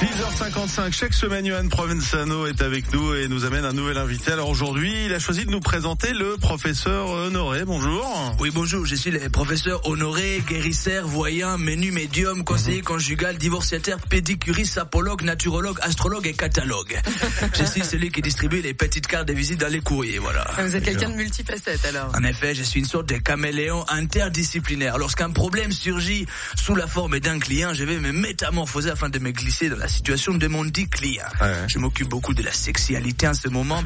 6h55, chaque semaine, Yoann Provenzano est avec nous et nous amène un nouvel invité. Alors aujourd'hui, il a choisi de nous présenter le professeur Honoré. Bonjour. Oui, bonjour, je suis le professeur Honoré, guérisseur, voyant, menu médium, conseiller conjugal, divorciataire, pédicuriste, sapologue, naturologue, astrologue et catalogue. Je suis celui qui distribue les petites cartes de visite dans les courriers, voilà. Vous êtes quelqu'un de multifacette alors. En effet, je suis une sorte de caméléon interdisciplinaire. Lorsqu'un problème surgit sous la forme d'un client, je vais me métamorphoser afin de me glisser dans la situation de mon dit client. Ouais. Je m'occupe beaucoup de la sexualité en ce moment.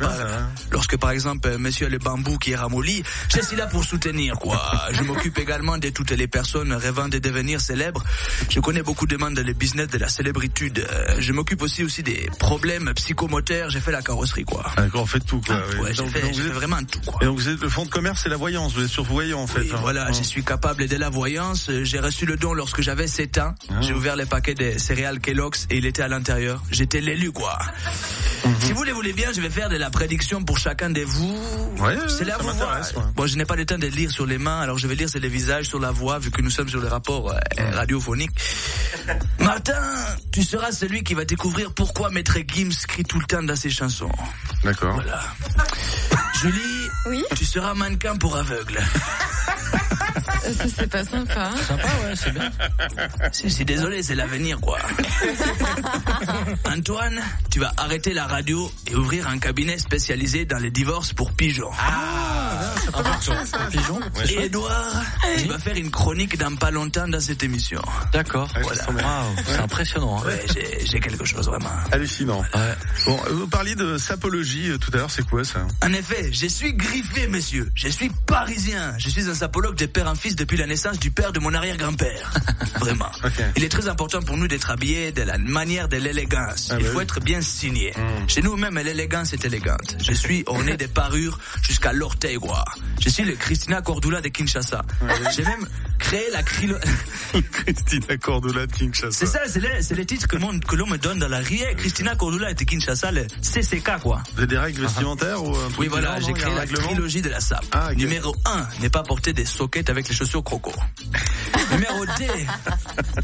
Lorsque par exemple monsieur le bambou qui est ramolli, je suis là pour soutenir quoi. Je m'occupe également de toutes les personnes rêvant de devenir célèbres. Je connais beaucoup de monde dans le business de la célébritude. Je m'occupe aussi des problèmes psychomoteurs. J'ai fait la carrosserie quoi. D'accord, on fait tout quoi. Ouais, j'ai fait vraiment tout quoi. Et donc vous êtes le fond de commerce et la voyance. Vous êtes survoyant en fait. Oui, voilà, je suis capable de la voyance. J'ai reçu le don lorsque j'avais 7 ans. J'ai ouvert les paquets de céréales Kellogg's et il était à l'intérieur. J'étais l'élu quoi. Si vous le voulez bien, je vais faire de la prédiction pour chacun de vous. Ouais, c'est là ça vous m'intéresse. voir. Bon, je n'ai pas le temps de lire sur les mains, alors je vais lire sur les visages, sur la voix, vu que nous sommes sur les rapports radiophoniques. Martin, tu seras celui qui va découvrir pourquoi Maître Gims crie tout le temps dans ses chansons. D'accord. Voilà. Julie, oui, tu seras mannequin pour aveugle. Ça, c'est pas sympa. C'est sympa, ouais, c'est bien. Je suis désolé, c'est l'avenir, quoi. Antoine, tu vas arrêter la radio et ouvrir un cabinet spécialisé dans les divorces pour pigeons. Ça peut marcher, ça. Pigeon. Ouais, et Edouard, tu vas faire une chronique dans pas longtemps dans cette émission. D'accord. Voilà. Wow, c'est impressionnant. Hein. Ouais, j'ai quelque chose vraiment. Hallucinant. Ouais. Bon, vous parliez de sapologie tout à l'heure, c'est quoi ça? En effet, je suis griffé, monsieur. Je suis parisien. Je suis un sapologue de père en fils depuis la naissance du père de mon arrière-grand-père. Vraiment. Okay. Il est très important pour nous d'être habillés de la manière de l'élégance. Il faut être bien signé. Chez nous même, l'élégance est élégante. Je suis orné des parures jusqu'à l'orteil, quoi. Je suis le Christina Cordula de Kinshasa. J'ai même créé la Christina Cordula de Kinshasa. C'est ça, c'est les titres que l'on me donne dans la rue. Christina Cordula de Kinshasa, le CCK, quoi. Vous avez des règles vestimentaires ou un truc? Oui, voilà, j'ai créé la trilogie de la SAP. Okay. Numéro 1, ne pas porter des sockets avec les chaussures croco. Numéro 2,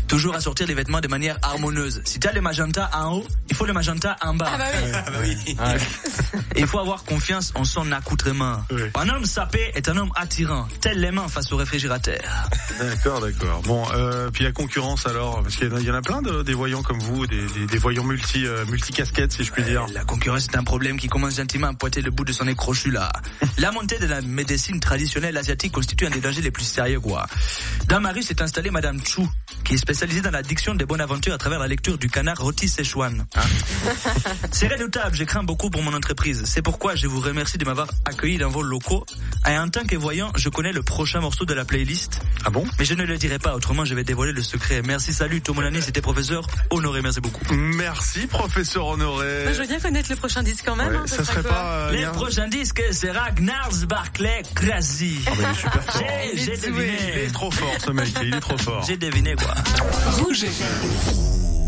toujours assortir les vêtements de manière harmonieuse. Si tu as le magenta en haut, il faut le magenta en bas. Ah bah oui. Ah bah oui. Et il faut avoir confiance en son accoutrement. Oui. Un homme sapé est un homme attirant, tel les mains face au réfrigérateur. D'accord. Bon, puis la concurrence alors, parce qu'il y en a plein des voyants comme vous, des voyants multi-casquettes si je puis dire. La concurrence est un problème qui commence gentiment à pointer le bout de son nez crochu là. La montée de la médecine traditionnelle asiatique constitue un des dangers les plus sérieux quoi. Dans ma rue s'est installée Madame Chou, qui est spécialisée dans la diction des bonnes aventures à travers la lecture du canard rôti Szechuan. C'est redoutable, je crains beaucoup pour mon entreprise. C'est pourquoi je vous remercie de m'avoir accueilli dans vos locaux. Et en tant que voyant, je connais le prochain morceau de la playlist. Ah bon? Mais je ne le dirai pas, autrement je vais dévoiler le secret. Merci, salut, tout mon année, c'était professeur Honoré, merci beaucoup. Merci professeur Honoré. Moi, je veux bien connaître le prochain disque quand même. Ouais, ça serait pas... Le prochain disque sera Gnarls Barclay Crazy. Oh, il est super fort. J'ai deviné. Il est trop fort ce mec, il est trop fort. J'ai deviné quoi. Rouge FM.